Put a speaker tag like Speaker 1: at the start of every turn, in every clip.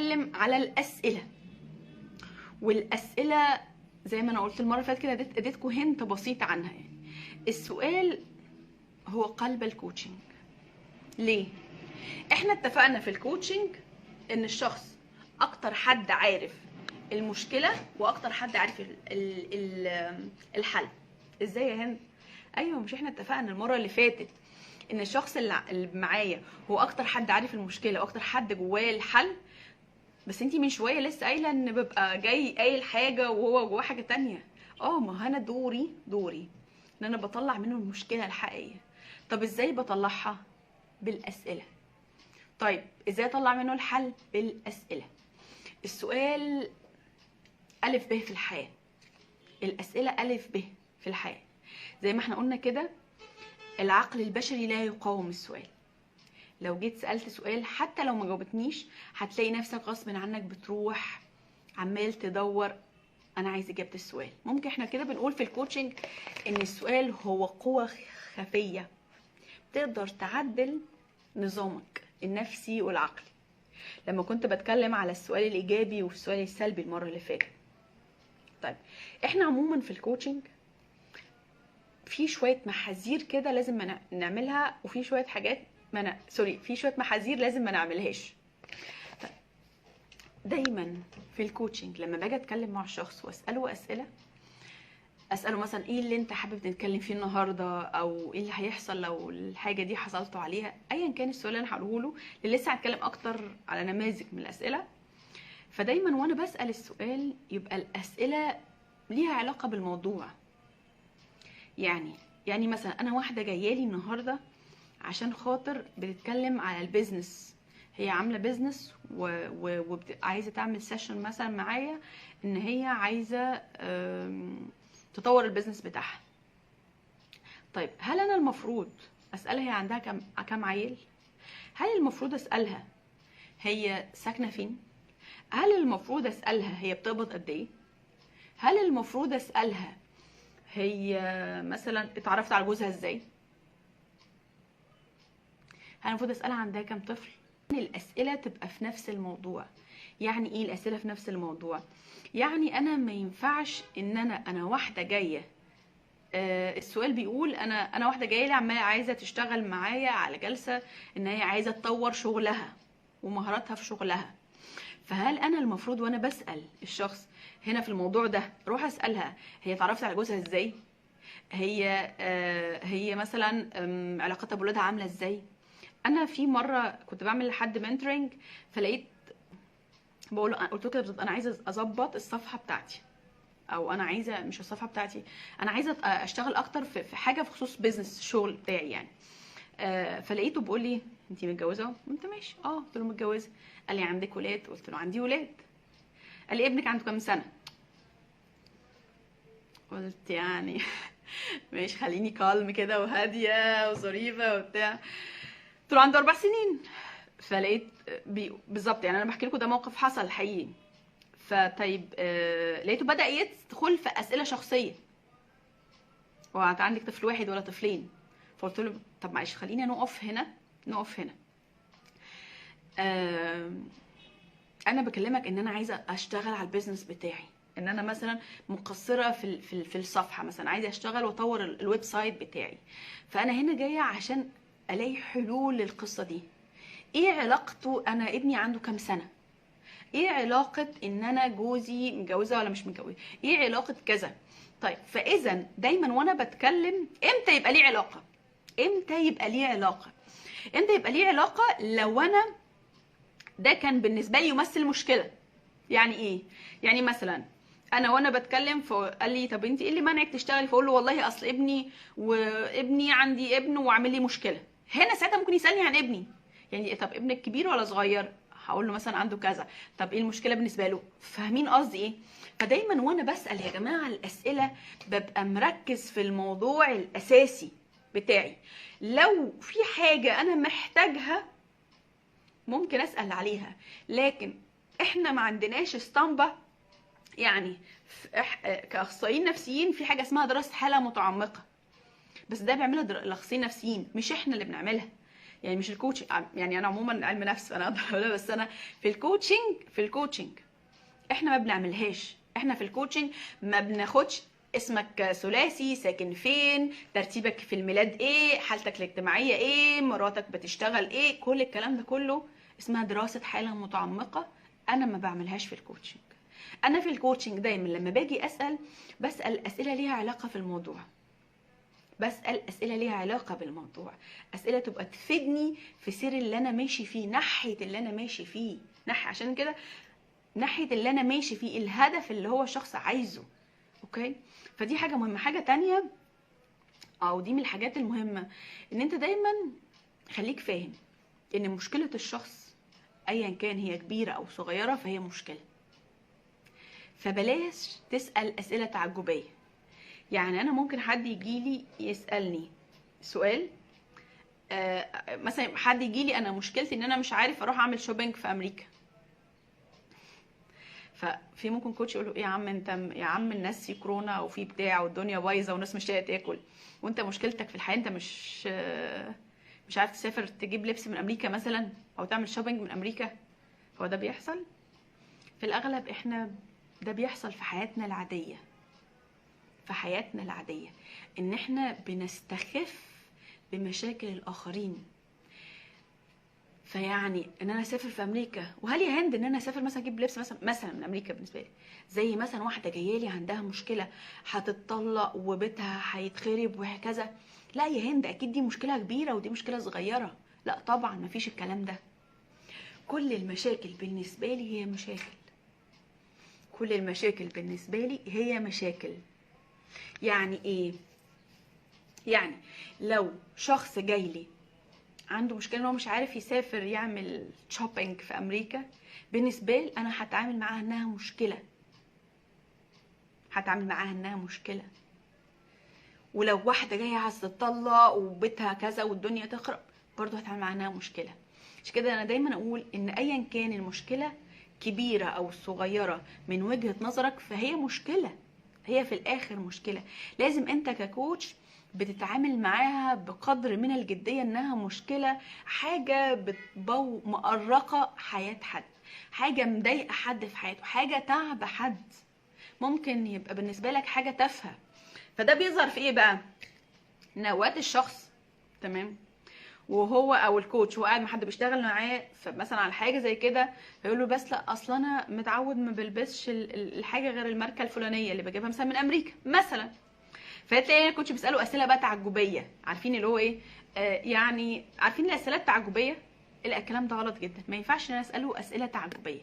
Speaker 1: هنتكلم على الاسئله. والاسئله زي ما انا قلت المره اللي فاتت كده اديتكم هنت بسيط عنها. يعني السؤال هو قلب الكوتشنج. ليه؟ احنا اتفقنا في الكوتشنج ان الشخص اكتر حد عارف المشكله واكتر حد عارف الحل. ازاي يا هند؟ ايوه، مش احنا اتفقنا المره اللي فاتت ان الشخص اللي معايا هو اكتر حد عارف المشكله واكتر حد جواه الحل؟ بس انتي من شويه لسه قايله ان ببقى جاي قايل حاجه وهو جواه حاجه تانية. ما انا دوري ان انا بطلع منه المشكله الحقيقيه. طب ازاي بطلعها؟ بالاسئله. طيب ازاي اطلع منه الحل؟ بالاسئله. السؤال الف ب في الحياه. الاسئله الف ب في الحياه. زي ما احنا قلنا كده، العقل البشري لا يقاوم السؤال. لو جيت سألت سؤال حتى لو ما جاوبتنيش هتلاقي نفسك غصب عنك بتروح عمال تدور انا عايز اجابة السؤال. ممكن احنا كده بنقول في الكوتشنج ان السؤال هو قوة خفية تقدر تعدل نظامك النفسي والعقلي. لما كنت بتكلم على السؤال الايجابي والسؤال السلبي المرة اللي فاتت. طيب احنا عموما في الكوتشنج في شوية محاذير كده لازم نعملها، وفي شوية حاجات في شويه محاذير لازم ما نعملهاش. دايما في الكوتشنج لما باجي اتكلم مع الشخص واساله اساله مثلا ايه اللي انت حابب نتكلم فيه النهارده، او ايه اللي هيحصل لو الحاجه دي حصلتوا عليها، ايا كان السؤال اللي انا هقوله له، اللي لسه هتكلم اكتر على نماذج من الاسئله. فدايما وانا بسال السؤال يبقى الاسئله ليها علاقه بالموضوع. يعني مثلا انا واحده جايه لي النهارده عشان خاطر بتتكلم على البيزنس. هي عامله بيزنس وعايزه تعمل سيشن مثلا معايا ان هي عايزه تطور البيزنس بتاعها. طيب هل انا المفروض اسالها هي عندها كام عيل؟ هل المفروض اسالها هي ساكنه فين؟ هل المفروض اسالها هي بتقبض قد ايه؟ هل المفروض اسالها هي مثلا اتعرفت على جوزها ازاي؟ هل المفروض اسالها عندها كام طفل؟ الاسئله تبقى في نفس الموضوع. يعني ايه الاسئله في نفس الموضوع؟ يعني انا ما ينفعش ان انا واحده جايه، السؤال بيقول انا واحده جايه لي عماله عايزه تشتغل معايا على جلسه ان هي عايزه تطور شغلها ومهاراتها في شغلها. فهل انا المفروض وانا بسال الشخص هنا في الموضوع ده اروح اسالها هي اتعرفت على جوزها ازاي؟ هي مثلا علاقتها بولادها عامله ازاي؟ انا في مره كنت بعمل لحد منتورنج، فلقيت قلت له كده انا عايزه اظبط الصفحه بتاعتي، او انا عايزه مش الصفحه بتاعتي، انا عايزه اشتغل اكتر في حاجه في خصوص بيزنس الشغل بتاعي يعني. فلقيته بيقول لي انت متجوزه؟ قلت ماشي. قلت له متجوزه. قال لي عندك ولاد؟ قلت له عندي ولاد. قال لي ابنك عنده كام سنه؟ قلت يعني ماشي خليني كالم كده وهاديه وظريفه وبتاع. قلت له عنده 4 سنين. فلقيت بالظبط، يعني انا بحكي لكم ده موقف حصل حقيقي. فطيب لقيته بدا يدخل في اسئله شخصيه. هو انت عندك طفل واحد ولا طفلين؟ فقلت له طب معلش خلينا نقف هنا. انا بكلمك ان انا عايزه اشتغل على البيزنس بتاعي، ان انا مثلا مقصره في الصفحه، مثلا عايزه اشتغل واطور الويب سايت بتاعي. فانا هنا جايه عشان الاقي حلول للقصه دي. ايه علاقته؟ انا ابني عنده كام سنه؟ ايه علاقه ان انا جوزي متجوزه ولا مش متجوزه؟ ايه علاقه كذا؟ طيب فاذا دايما وانا بتكلم امتى يبقى ليه علاقه؟ لو انا ده كان بالنسبه لي يمثل مشكله. يعني ايه؟ يعني مثلا انا وانا بتكلم فقال لي طب انت ايه اللي منعك تشتغلي؟ فاقول له والله اصل ابني عندي ابن وعامل لي مشكله. هنا ساعتها ممكن يسالني عن ابني، يعني طب ابنك كبير ولا صغير؟ هقول له مثلا عنده كذا. طب ايه المشكله بالنسبه له؟ فاهمين قصدي ايه؟ فدايما وانا بسال يا جماعه الاسئله ببقى مركز في الموضوع الاساسي بتاعي. لو في حاجه انا محتاجها ممكن اسال عليها، لكن احنا ما عندناش اسطمبه. يعني كاخصائيين نفسيين في حاجه اسمها دراسه حاله متعمقه، بس ده بيعملها الاخصائيين النفسيين مش احنا اللي بنعملها. يعني مش الكوتشنج، يعني انا عموما علم نفس انا اقدر اقولها، بس انا في الكوتشنج احنا ما بنعملهاش. احنا في الكوتشنج ما بناخدش اسمك ثلاثي، ساكن فين، ترتيبك في الميلاد ايه، حالتك الاجتماعيه ايه، مراتك بتشتغل ايه، كل الكلام ده كله اسمها دراسه حاله متعمقه. انا ما بعملهاش في الكوتشنج. انا في الكوتشنج دايما لما باجي بسال اسئله ليها علاقه في الموضوع، بسال اسئله ليها علاقه بالموضوع، اسئله تبقى تفيدني في سير اللي انا ماشي فيه، ناحيه اللي انا ماشي فيه، عشان كده ناحيه اللي انا ماشي فيه، الهدف اللي هو الشخص عايزه. اوكي، فدي حاجه مهمه. حاجه تانية او دي من الحاجات المهمه، ان انت دايما خليك فاهم ان مشكله الشخص ايا كان هي كبيره او صغيره فهي مشكله. فبلاش تسال اسئله تعجبيه. يعني انا ممكن حد يجيلي يسالني سؤال، مثلا حد يجيلي انا مشكلتي ان انا مش عارف اروح اعمل شوبينج في امريكا. ففي ممكن كوتش يقول له ايه يا عم انت، يا عم الناس في كورونا وفي بتاع والدنيا بايظه والناس مش لاقيه تاكل، وانت مشكلتك في الحياه انت مش عارف تسافر تجيب لبس من امريكا مثلا او تعمل شوبينج من امريكا. هو ده بيحصل في الاغلب. احنا ده بيحصل في حياتنا العاديه، ان احنا بنستخف بمشاكل الاخرين. فيعني ان انا اسافر في امريكا، وهل يا هند ان انا اسافر مثلا اجيب لبس مثلا من امريكا بالنسبه لي زي مثلا واحده جايه لي عندها مشكله هتتطلق وبيتها هيتخرب وهكذا؟ لا يا هند، اكيد دي مشكله كبيره ودي مشكله صغيره. لا طبعا مفيش الكلام ده. كل المشاكل بالنسبه لي هي مشاكل، كل المشاكل بالنسبه لي هي مشاكل. يعني ايه؟ يعني لو شخص جاي لي عنده مشكله ان هو مش عارف يسافر يعمل شوبينج في امريكا، بالنسبه لي انا هتعامل معاها انها مشكله. ولو واحده جايه عايزه تطلق وبيتها كذا والدنيا تخرب، برضه هتعامل معاها انها مشكله. مش كده؟ انا دايما اقول ان ايا كان المشكله كبيره او صغيره من وجهه نظرك فهي مشكله، هي في الاخر مشكله. لازم انت ككوتش بتتعامل معاها بقدر من الجديه انها مشكله، حاجه مؤرقه حياه حد، حاجه مضايقه حد في حياته، حاجه تعب حد. ممكن يبقى بالنسبه لك حاجه تافهه. فده بيظهر في ايه بقى؟ ان اوقات الشخص تمام وهو او الكوتش هو قاعد مع حد بيشتغل معاه فمثلا على حاجه زي كده، فيقول له بس لا اصل انا متعود ما بلبسش الحاجه غير الماركه الفلانيه اللي بجيبها مثلا من امريكا مثلا. فتلاقي الكوتش بيساله اسئله بقى تعجبيه. عارفين اللي هو ايه؟ يعني عارفين الاسئله التعجبيه؟ لا الكلام ده غلط جدا، ما ينفعش ان انا اساله اسئله تعجبيه.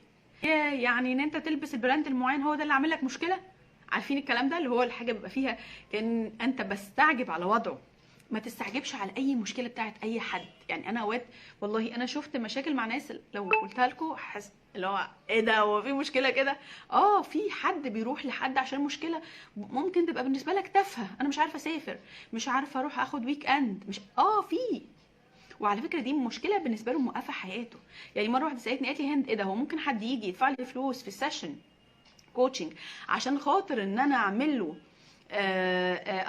Speaker 1: يعني ان انت تلبس البراند المعين هو ده اللي عامل لك مشكله؟ عارفين الكلام ده اللي هو الحاجه بيبقى فيها كان انت بستعجب على وضعه. ما تستعجبش على اي مشكله بتاعت اي حد. يعني انا اوقات والله انا شفت مشاكل مع ناس لو قلتها لكم اللي هو ايه ده، هو في مشكله كده؟ في حد بيروح لحد عشان مشكله ممكن تبقى بالنسبه لك تافهه، انا مش عارفه اسافر، مش عارفه اروح اخد ويك اند، مش في. وعلى فكره دي مشكله بالنسبه له موقفه حياته. يعني مره واحده سالتني قالت لي هند ايه ده، هو ممكن حد يجي يدفع لي فلوس في السيشن كوتشنج عشان خاطر ان انا اعمل له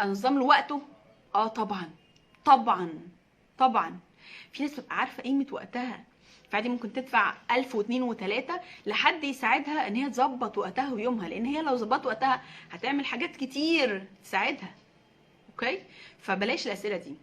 Speaker 1: انظم له وقته؟ طبعا في ناس بتبقى عارفه قيمه وقتها، فعادي ممكن تدفع 1000 و2 و3 لحد يساعدها ان هي تظبط وقتها ويومها، لان هي لو ظبطت وقتها هتعمل حاجات كتير تساعدها. اوكي، فبلاش الاسئله دي.